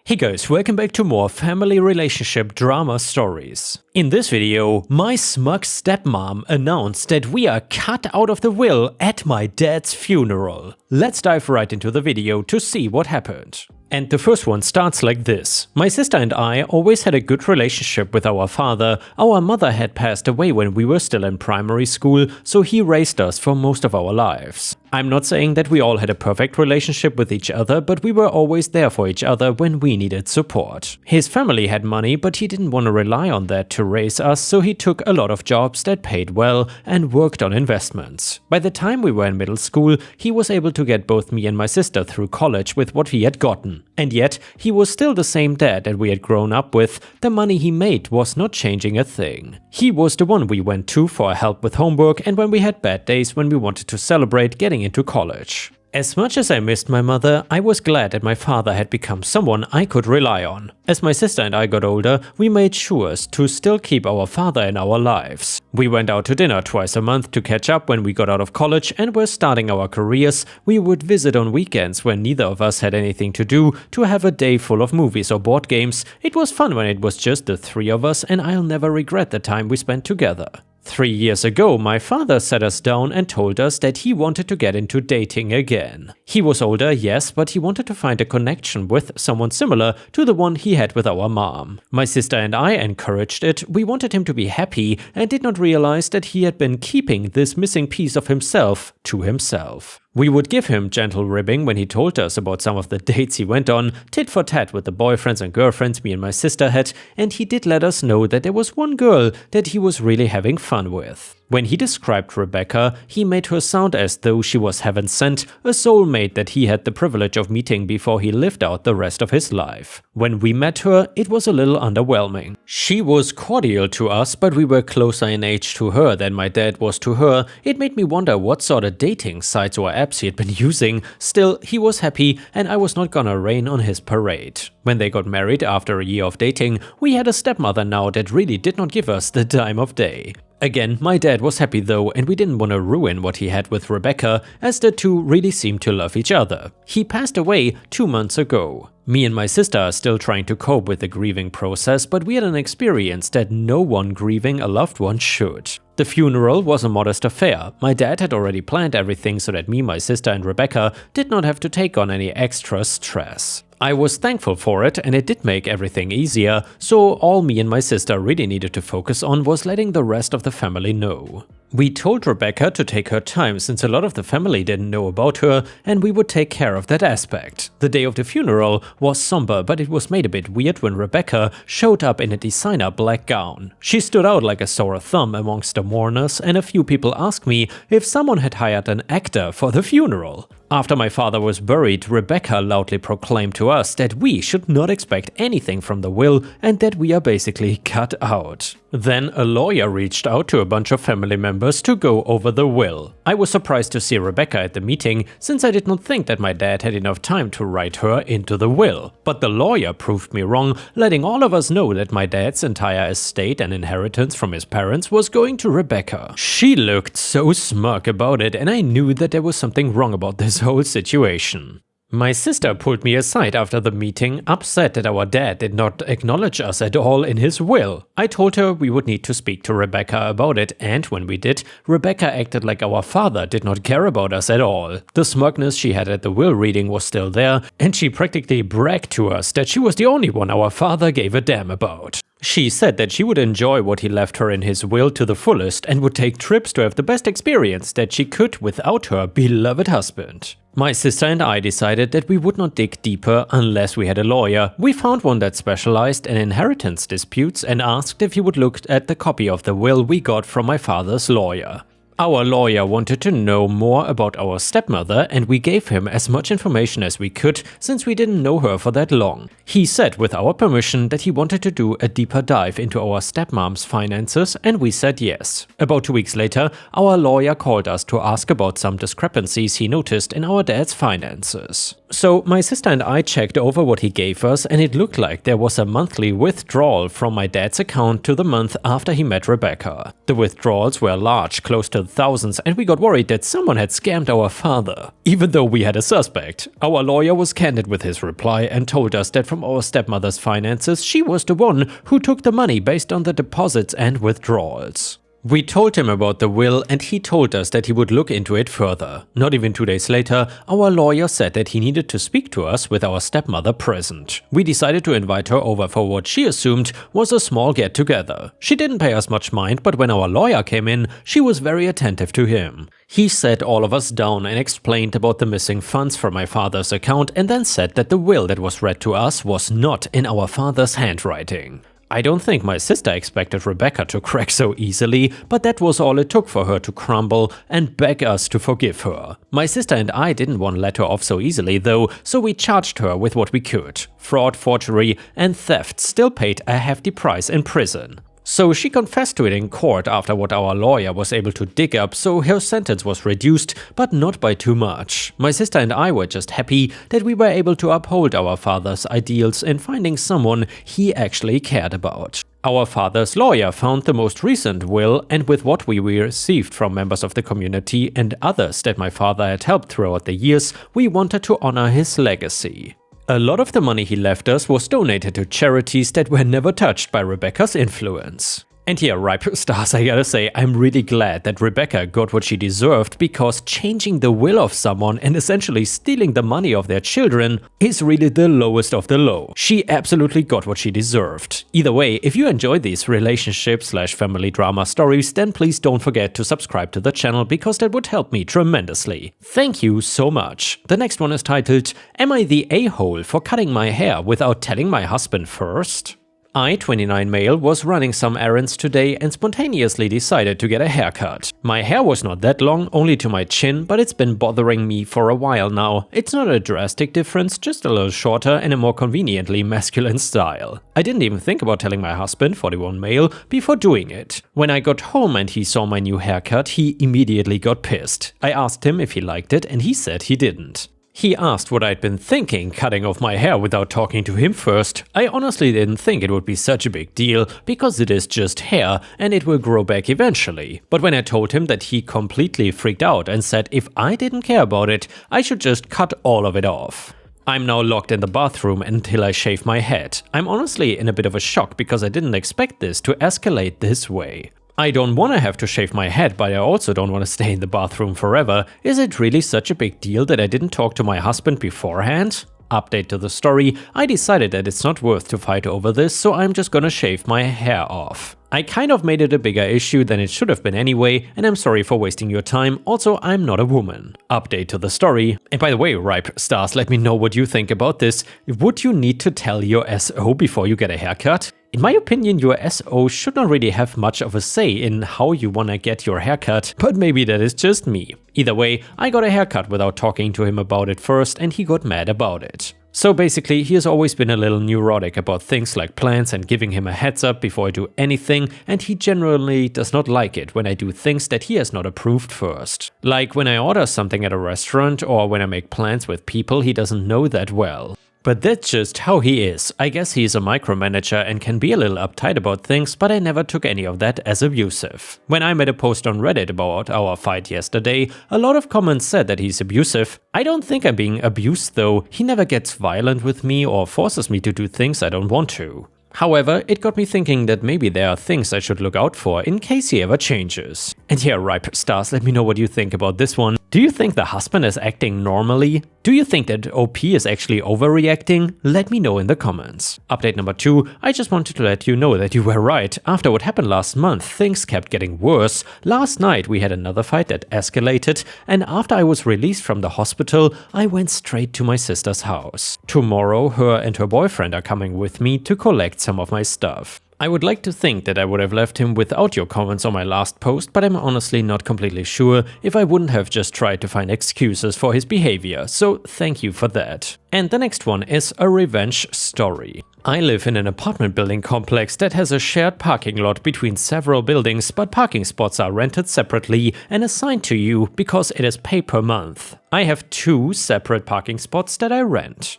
Hey guys, welcome back to more family relationship drama stories. In this video, my smug stepmom announced that we are cut out of the will at my dad's funeral. Let's dive right into the video to see what happened. And the first one starts like this. My sister and I always had a good relationship with our father. Our mother had passed away when we were still in primary school, so he raised us for most of our lives. I'm not saying that we all had a perfect relationship with each other, but we were always there for each other when we needed support. His family had money, but he didn't want to rely on that to raise us, so he took a lot of jobs that paid well and worked on investments. By the time we were in middle school, he was able to get both me and my sister through college with what he had gotten. And yet, he was still the same dad that we had grown up with. The money he made was not changing a thing. He was the one we went to for help with homework and when we had bad days when we wanted to celebrate getting into college. As much as I missed my mother, I was glad that my father had become someone I could rely on. As my sister and I got older, we made sure to still keep our father in our lives. We went out to dinner twice a month to catch up when we got out of college and were starting our careers. We would visit on weekends when neither of us had anything to do to have a day full of movies or board games. It was fun when it was just the three of us, and I'll never regret the time we spent together. 3 years ago, my father sat us down and told us that he wanted to get into dating again. He was older, yes, but he wanted to find a connection with someone similar to the one he had with our mom. My sister and I encouraged it. We wanted him to be happy and did not realize that he had been keeping this missing piece of himself to himself. We would give him gentle ribbing when he told us about some of the dates he went on, tit for tat with the boyfriends and girlfriends me and my sister had, and he did let us know that there was one girl that he was really having fun with. When he described Rebecca, he made her sound as though she was heaven sent, a soulmate that he had the privilege of meeting before he lived out the rest of his life. When we met her, it was a little underwhelming. She was cordial to us, but we were closer in age to her than my dad was to her. It made me wonder what sort of dating sites or apps he had been using. Still, he was happy and I was not gonna rain on his parade. When they got married after a year of dating, we had a stepmother now that really did not give us the time of day. Again, my dad was happy though, and we didn't want to ruin what he had with Rebecca, as the two really seemed to love each other. He passed away 2 months ago. Me and my sister are still trying to cope with the grieving process, but we had an experience that no one grieving a loved one should. The funeral was a modest affair. My dad had already planned everything so that me, my sister and Rebecca did not have to take on any extra stress. I was thankful for it and it did make everything easier, so all me and my sister really needed to focus on was letting the rest of the family know. We told Rebecca to take her time since a lot of the family didn't know about her, and we would take care of that aspect. The day of the funeral was somber, but it was made a bit weird when Rebecca showed up in a designer black gown. She stood out like a sore thumb amongst the mourners, and a few people asked me if someone had hired an actor for the funeral. After my father was buried, Rebecca loudly proclaimed to us that we should not expect anything from the will and that we are basically cut out. Then a lawyer reached out to a bunch of family members to go over the will. I was surprised to see Rebecca at the meeting, since I did not think that my dad had enough time to write her into the will. But the lawyer proved me wrong, letting all of us know that my dad's entire estate and inheritance from his parents was going to Rebecca. She looked so smug about it, and I knew that there was something wrong about this whole situation. My sister pulled me aside after the meeting, upset that our dad did not acknowledge us at all in his will. I told her we would need to speak to Rebecca about it, and when we did, Rebecca acted like our father did not care about us at all. The smugness she had at the will reading was still there, and she practically bragged to us that she was the only one our father gave a damn about. She said that she would enjoy what he left her in his will to the fullest and would take trips to have the best experience that she could without her beloved husband. My sister and I decided that we would not dig deeper unless we had a lawyer. We found one that specialized in inheritance disputes and asked if he would look at the copy of the will we got from my father's lawyer. Our lawyer wanted to know more about our stepmother, and we gave him as much information as we could since we didn't know her for that long. He said with our permission that he wanted to do a deeper dive into our stepmom's finances, and we said yes. About 2 weeks later, our lawyer called us to ask about some discrepancies he noticed in our dad's finances. So my sister and I checked over what he gave us, and it looked like there was a monthly withdrawal from my dad's account to the month after he met Rebecca. The withdrawals were large, close to hundred thousands and we got worried that someone had scammed our father. Even though we had a suspect, our lawyer was candid with his reply and told us that from our stepmother's finances, she was the one who took the money based on the deposits and withdrawals. We told him about the will and he told us that he would look into it further. Not even 2 days later, our lawyer said that he needed to speak to us with our stepmother present. We decided to invite her over for what she assumed was a small get-together. She didn't pay us much mind, but when our lawyer came in, she was very attentive to him. He sat all of us down and explained about the missing funds from my father's account and then said that the will that was read to us was not in our father's handwriting. I don't think my sister expected Rebecca to crack so easily, but that was all it took for her to crumble and beg us to forgive her. My sister and I didn't want to let her off so easily though, so we charged her with what we could. Fraud, forgery and theft still paid a hefty price in prison. So she confessed to it in court after what our lawyer was able to dig up, so her sentence was reduced, but not by too much. My sister and I were just happy that we were able to uphold our father's ideals in finding someone he actually cared about. Our father's lawyer found the most recent will, and with what we received from members of the community and others that my father had helped throughout the years, we wanted to honor his legacy. A lot of the money he left us was donated to charities that were never touched by Rebecca's influence. And here, ripe stars, I gotta say, I'm really glad that Rebecca got what she deserved, because changing the will of someone and essentially stealing the money of their children is really the lowest of the low. She absolutely got what she deserved. Either way, if you enjoy these relationship/family drama stories, then please don't forget to subscribe to the channel, because that would help me tremendously. Thank you so much. The next one is titled, Am I the a-hole for cutting my hair without telling my husband first? I, 29 male, was running some errands today and spontaneously decided to get a haircut. My hair was not that long, only to my chin, but it's been bothering me for a while now. It's not a drastic difference, just a little shorter and a more conveniently masculine style. I didn't even think about telling my husband, 41 male, before doing it. When I got home and he saw my new haircut, he immediately got pissed. I asked him if he liked it and he said he didn't. He asked what I'd been thinking cutting off my hair without talking to him first. I honestly didn't think it would be such a big deal, because it is just hair and it will grow back eventually. But when I told him that, he completely freaked out and said if I didn't care about it, I should just cut all of it off. I'm now locked in the bathroom until I shave my head. I'm honestly in a bit of a shock because I didn't expect this to escalate this way. I don't want to have to shave my head, but I also don't want to stay in the bathroom forever. Is it really such a big deal that I didn't talk to my husband beforehand? Update to the story, I decided that it's not worth to fight over this, so I'm just gonna shave my hair off. I kind of made it a bigger issue than it should have been anyway, and I'm sorry for wasting your time. Also, I'm not a woman. Update to the story. And by the way, ripe stars, let me know what you think about this. Would you need to tell your SO before you get a haircut? In my opinion, your SO should not really have much of a say in how you wanna get your haircut, but maybe that is just me. Either way, I got a haircut without talking to him about it first, and he got mad about it. So basically, he has always been a little neurotic about things like plans and giving him a heads up before I do anything, and he generally does not like it when I do things that he has not approved first. Like when I order something at a restaurant or when I make plans with people he doesn't know that well. But that's just how he is. I guess he's a micromanager and can be a little uptight about things, but I never took any of that as abusive. When I made a post on Reddit about our fight yesterday, a lot of comments said that he's abusive. I don't think I'm being abused though. He never gets violent with me or forces me to do things I don't want to. However, it got me thinking that maybe there are things I should look out for in case he ever changes. And here, ripe stars, let me know what you think about this one. Do you think the husband is acting normally? Do you think that OP is actually overreacting? Let me know in the comments. Update number 2, I just wanted to let you know that you were right. After what happened last month, things kept getting worse. Last night we had another fight that escalated, and after I was released from the hospital, I went straight to my sister's house. Tomorrow, her and her boyfriend are coming with me to collect some of my stuff. I would like to think that I would have left him without your comments on my last post, but I'm honestly not completely sure if I wouldn't have just tried to find excuses for his behavior, so thank you for that. And the next one is a revenge story. I live in an apartment building complex that has a shared parking lot between several buildings, but parking spots are rented separately and assigned to you because it is pay per month. I have 2 separate parking spots that I rent.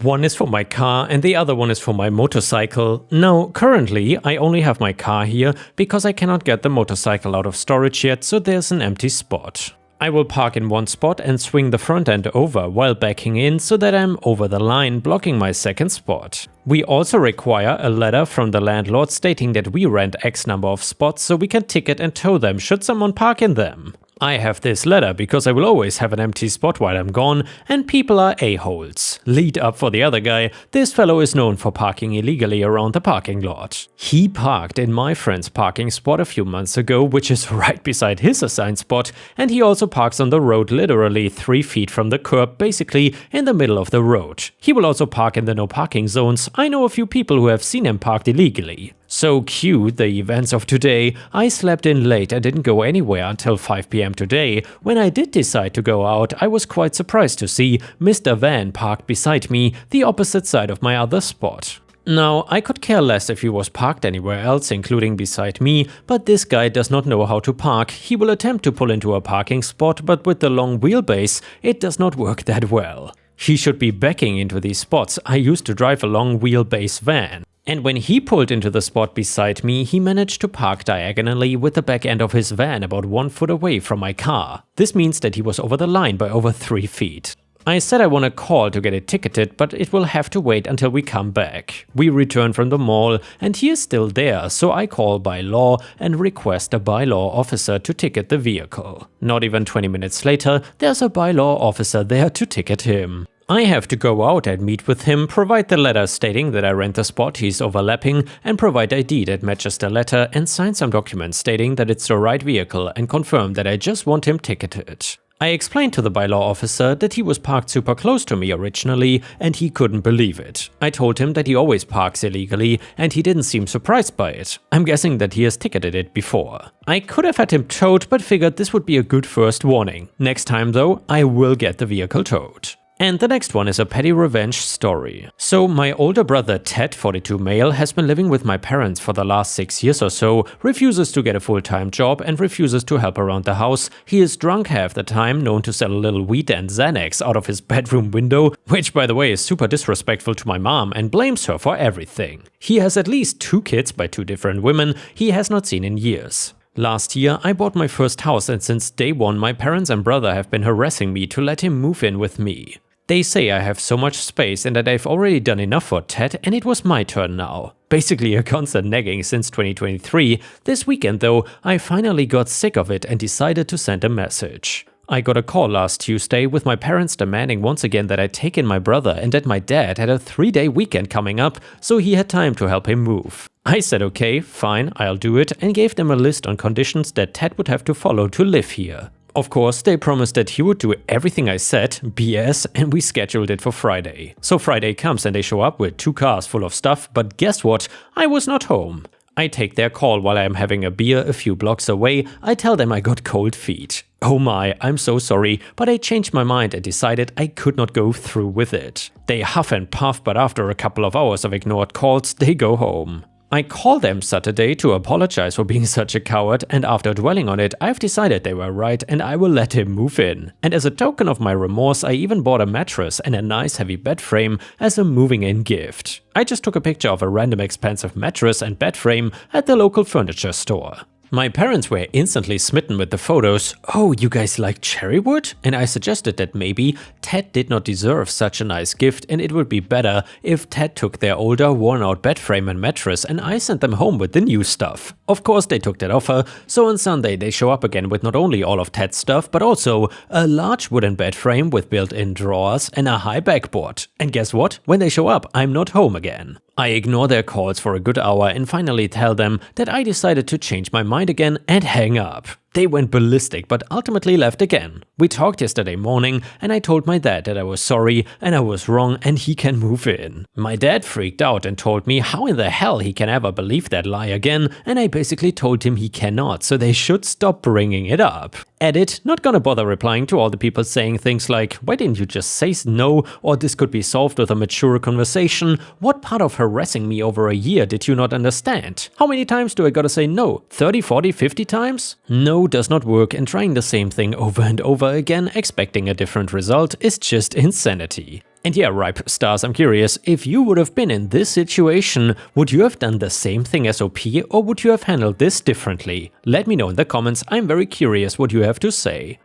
One is for my car and the other one is for my motorcycle. Now, currently, I only have my car here because I cannot get the motorcycle out of storage yet, so there's an empty spot. I will park in one spot and swing the front end over while backing in so that I'm over the line, blocking my second spot. We also require a letter from the landlord stating that we rent X number of spots so we can ticket and tow them should someone park in them. I have this letter because I will always have an empty spot while I'm gone, and people are a-holes. Lead up for the other guy, this fellow is known for parking illegally around the parking lot. He parked in my friend's parking spot a few months ago, which is right beside his assigned spot, and he also parks on the road literally 3 feet from the curb, basically in the middle of the road. He will also park in the no parking zones. I know a few people who have seen him parked illegally. So cue the events of today. I slept in late and didn't go anywhere until 5 PM today. When I did decide to go out, I was quite surprised to see Mr. Van parked beside me, the opposite side of my other spot. Now, I could care less if he was parked anywhere else, including beside me, but this guy does not know how to park. He will attempt to pull into a parking spot, but with the long wheelbase, it does not work that well. He should be backing into these spots. I used to drive a long wheelbase van. And when he pulled into the spot beside me, he managed to park diagonally with the back end of his van about 1 foot away from my car. This means that he was over the line by over 3 feet. I said I want a call to get it ticketed, but it will have to wait until we come back. We return from the mall and he is still there, so I call by law and request a bylaw officer to ticket the vehicle. Not even 20 minutes later, there's a bylaw officer there to ticket him. I have to go out and meet with him, provide the letter stating that I rent the spot he's overlapping, and provide ID that matches the letter, and sign some documents stating that it's the right vehicle and confirm that I just want him ticketed. I explained to the bylaw officer that he was parked super close to me originally and he couldn't believe it. I told him that he always parks illegally and he didn't seem surprised by it. I'm guessing that he has ticketed it before. I could have had him towed, but figured this would be a good first warning. Next time though, I will get the vehicle towed. And the next one is a petty revenge story. So my older brother Ted, 42 male, has been living with my parents for the last 6 years or so, refuses to get a full-time job and refuses to help around the house. He is drunk half the time, known to sell a little weed and Xanax out of his bedroom window, which by the way is super disrespectful to my mom, and blames her for everything. He has at least 2 kids by 2 different women he has not seen in years. Last year, I bought my first house and since day one my parents and brother have been harassing me to let him move in with me. They say I have so much space and that I've already done enough for Ted and it was my turn now. Basically a constant nagging since 2023. This weekend though, I finally got sick of it and decided to send a message. I got a call last Tuesday with my parents demanding once again that I take in my brother and that my dad had a 3-day weekend coming up, so he had time to help him move. I said okay, fine, I'll do it, and gave them a list on conditions that Ted would have to follow to live here. Of course, they promised that he would do everything I said, BS, and we scheduled it for Friday. So Friday comes and they show up with 2 cars full of stuff, but guess what? I was not home. I take their call while I am having a beer a few blocks away. I tell them I got cold feet. Oh my, I'm so sorry, but I changed my mind and decided I could not go through with it. They huff and puff, but after a couple of hours of ignored calls, they go home. I call them Saturday to apologize for being such a coward, and after dwelling on it, I've decided they were right and I will let him move in. And as a token of my remorse, I even bought a mattress and a nice heavy bed frame as a moving in gift. I just took a picture of a random expensive mattress and bed frame at the local furniture store. My parents were instantly smitten with the photos. Oh, you guys like cherry wood? And I suggested that maybe Ted did not deserve such a nice gift and it would be better if Ted took their older worn out bed frame and mattress and I sent them home with the new stuff. Of course they took that offer, so on Sunday they show up again with not only all of Ted's stuff but also a large wooden bed frame with built-in drawers and a high backboard. And guess what? When they show up, I'm not home again. I ignore their calls for a good hour and finally tell them that I decided to change my mind again and hang up. They went ballistic but ultimately left again. We talked yesterday morning and I told my dad that I was sorry and I was wrong and he can move in. My dad freaked out and told me how in the hell he can ever believe that lie again, and I basically told him he cannot, so they should stop bringing it up. Edit, not gonna bother replying to all the people saying things like, why didn't you just say no, or this could be solved with a mature conversation. What part of harassing me over a year did you not understand? How many times do I gotta say no? 30, 40, 50 times? No does not work, and trying the same thing over and over again expecting a different result is just insanity. And yeah, Ripe Stars, I'm curious, if you would have been in this situation, would you have done the same thing as OP, or would you have handled this differently? Let me know in the comments, I'm very curious what you have to say.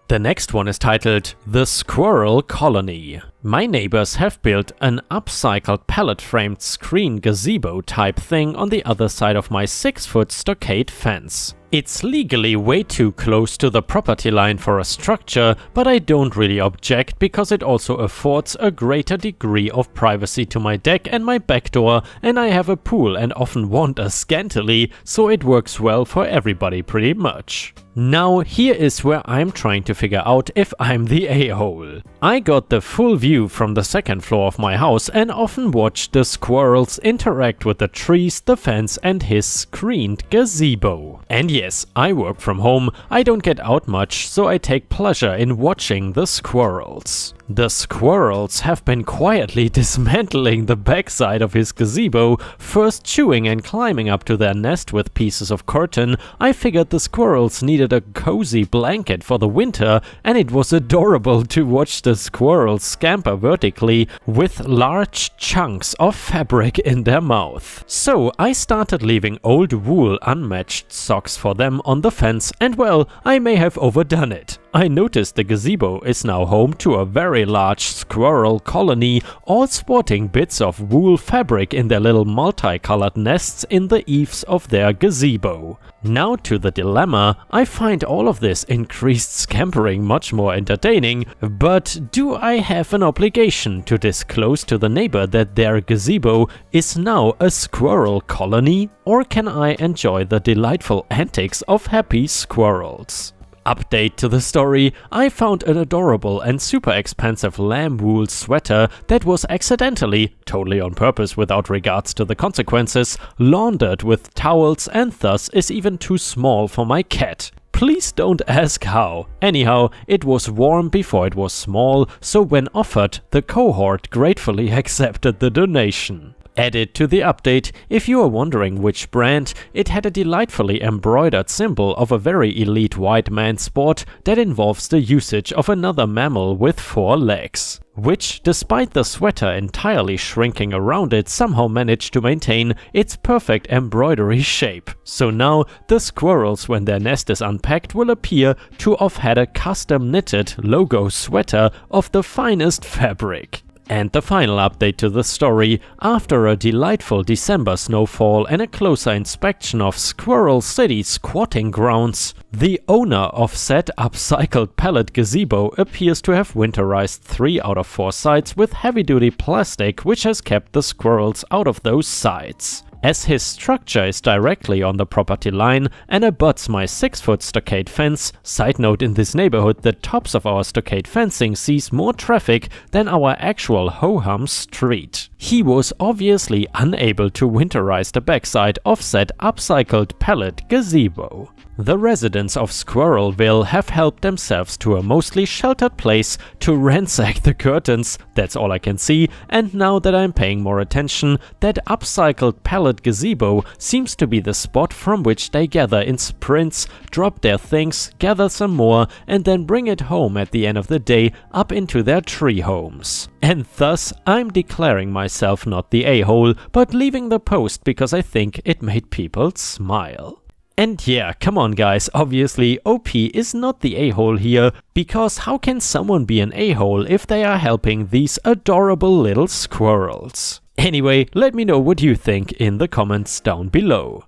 The next one is titled The Squirrel Colony. My neighbors have built an upcycled pallet-framed screen gazebo type thing on the other side of my 6-foot stockade fence. It's legally way too close to the property line for a structure, but I don't really object because it also affords a greater degree of privacy to my deck and my back door, and I have a pool and often wander scantily, so it works well for everybody pretty much. Now here is where I'm trying to figure out if I'm the a-hole. I got the full view from the second floor of my house and often watch the squirrels interact with the trees, the fence and his screened gazebo. And yes, I work from home, I don't get out much, so I take pleasure in watching the squirrels. The squirrels have been quietly dismantling the backside of his gazebo, first chewing and climbing up to their nest with pieces of curtain. I figured the squirrels needed a cozy blanket for the winter, and it was adorable to watch the squirrels scamper vertically with large chunks of fabric in their mouth. So I started leaving old wool unmatched socks for them on the fence, and well, I may have overdone it. I noticed the gazebo is now home to a very large squirrel colony, all sporting bits of wool fabric in their little multicolored nests in the eaves of their gazebo. Now to the dilemma. I find all of this increased scampering much more entertaining, but do I have an obligation to disclose to the neighbor that their gazebo is now a squirrel colony, or can I enjoy the delightful antics of happy squirrels? Update to the story. I found an adorable and super expensive lamb wool sweater that was accidentally, totally on purpose without regards to the consequences, laundered with towels and thus is even too small for my cat. Please don't ask how. Anyhow, it was warm before it was small, so when offered, the cohort gratefully accepted the donation. Added to the update, if you are wondering which brand, it had a delightfully embroidered symbol of a very elite white man sport that involves the usage of another mammal with 4 legs, which, despite the sweater entirely shrinking around it, somehow managed to maintain its perfect embroidery shape. So now, the squirrels, when their nest is unpacked, will appear to have had a custom knitted logo sweater of the finest fabric. And the final update to the story. After a delightful December snowfall and a closer inspection of Squirrel City squatting grounds, the owner of said upcycled pallet gazebo appears to have winterized 3 out of 4 sides with heavy-duty plastic, which has kept the squirrels out of those sides. As his structure is directly on the property line and abuts my 6-foot stockade fence, side note, in this neighborhood the tops of our stockade fencing sees more traffic than our actual ho-hum street. He was obviously unable to winterize the backside of said upcycled pallet gazebo. The residents of Squirrelville have helped themselves to a mostly sheltered place to ransack the curtains, that's all I can see, and now that I'm paying more attention, that upcycled pallet gazebo seems to be the spot from which they gather in sprints, drop their things, gather some more, and then bring it home at the end of the day up into their tree homes. And thus, I'm declaring myself not the a-hole, but leaving the post because I think it made people smile. And yeah, come on guys, obviously OP is not the a-hole here, because how can someone be an a-hole if they are helping these adorable little squirrels? Anyway, let me know what you think in the comments down below.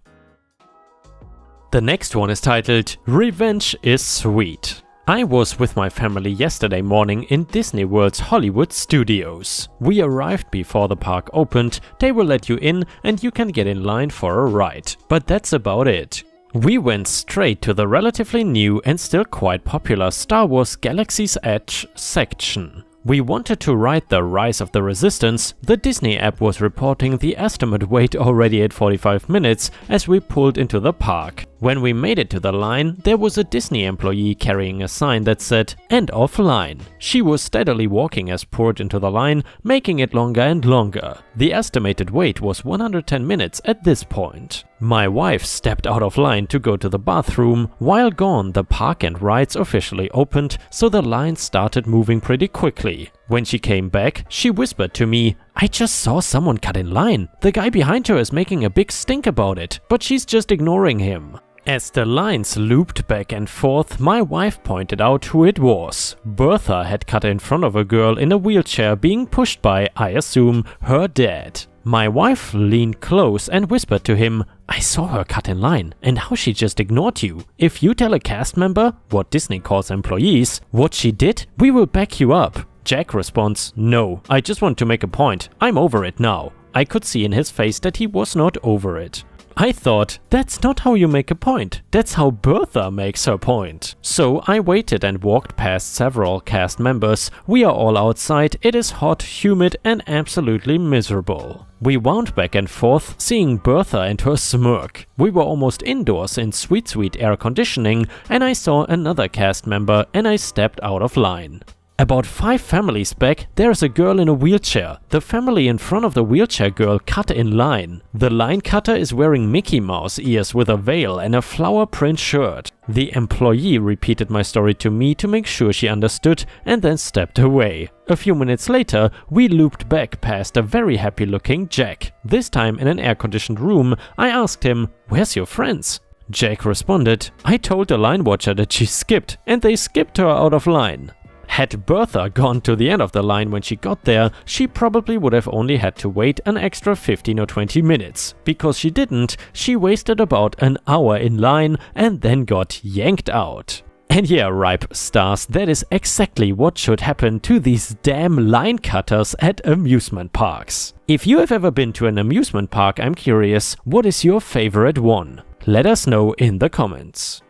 The next one is titled Revenge is Sweet. I was with my family yesterday morning in Disney World's Hollywood Studios. We arrived before the park opened, they will let you in and you can get in line for a ride, but that's about it. We went straight to the relatively new and still quite popular Star Wars Galaxy's Edge section. We wanted to ride the Rise of the Resistance. The Disney app was reporting the estimate wait already at 45 minutes as we pulled into the park. When we made it to the line, there was a Disney employee carrying a sign that said "End of line." She was steadily walking us poured into the line, making it longer and longer. The estimated wait was 110 minutes at this point. My wife stepped out of line to go to the bathroom. While gone, the park and rides officially opened, so the line started moving pretty quickly. When she came back, she whispered to me, "I just saw someone cut in line. The guy behind her is making a big stink about it, but she's just ignoring him." As the lines looped back and forth, my wife pointed out who it was. Bertha had cut in front of a girl in a wheelchair being pushed by, I assume, her dad. My wife leaned close and whispered to him, "I saw her cut in line, and how she just ignored you. If you tell a cast member, what Disney calls employees, what she did, we will back you up." Jack responds, "No, I just want to make a point. I'm over it now." I could see in his face that he was not over it. I thought, that's not how you make a point, that's how Bertha makes her point. So I waited and walked past several cast members. We are all outside, it is hot, humid and absolutely miserable. We wound back and forth, seeing Bertha and her smirk. We were almost indoors in sweet air conditioning, and I saw another cast member and I stepped out of line. About 5 families back, there's a girl in a wheelchair. The family in front of the wheelchair girl cut in line. The line cutter is wearing Mickey Mouse ears with a veil and a flower print shirt. The employee repeated my story to me to make sure she understood and then stepped away. A few minutes later, we looped back past a very happy looking Jack. This time in an air-conditioned room, I asked him, "Where's your friends?" Jack responded, "I told the line watcher that she skipped and they skipped her out of line." Had Bertha gone to the end of the line when she got there, she probably would have only had to wait an extra 15 or 20 minutes. Because she didn't, she wasted about an hour in line and then got yanked out. And yeah, ripe stars, that is exactly what should happen to these damn line cutters at amusement parks. If you have ever been to an amusement park, I'm curious, what is your favorite one? Let us know in the comments.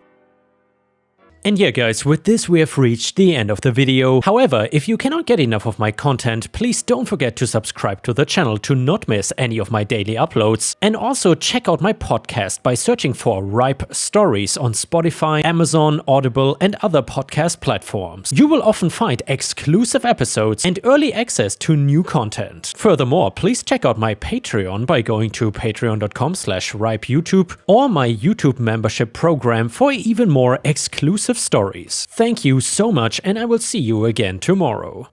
And yeah guys, with this we have reached the end of the video. However, if you cannot get enough of my content, please don't forget to subscribe to the channel to not miss any of my daily uploads. And also check out my podcast by searching for Ripe Stories on Spotify, Amazon, Audible and other podcast platforms. You will often find exclusive episodes and early access to new content. Furthermore, please check out my Patreon by going to patreon.com/ripeyoutube or my YouTube membership program for even more exclusive stories. Thank you so much, and I will see you again tomorrow.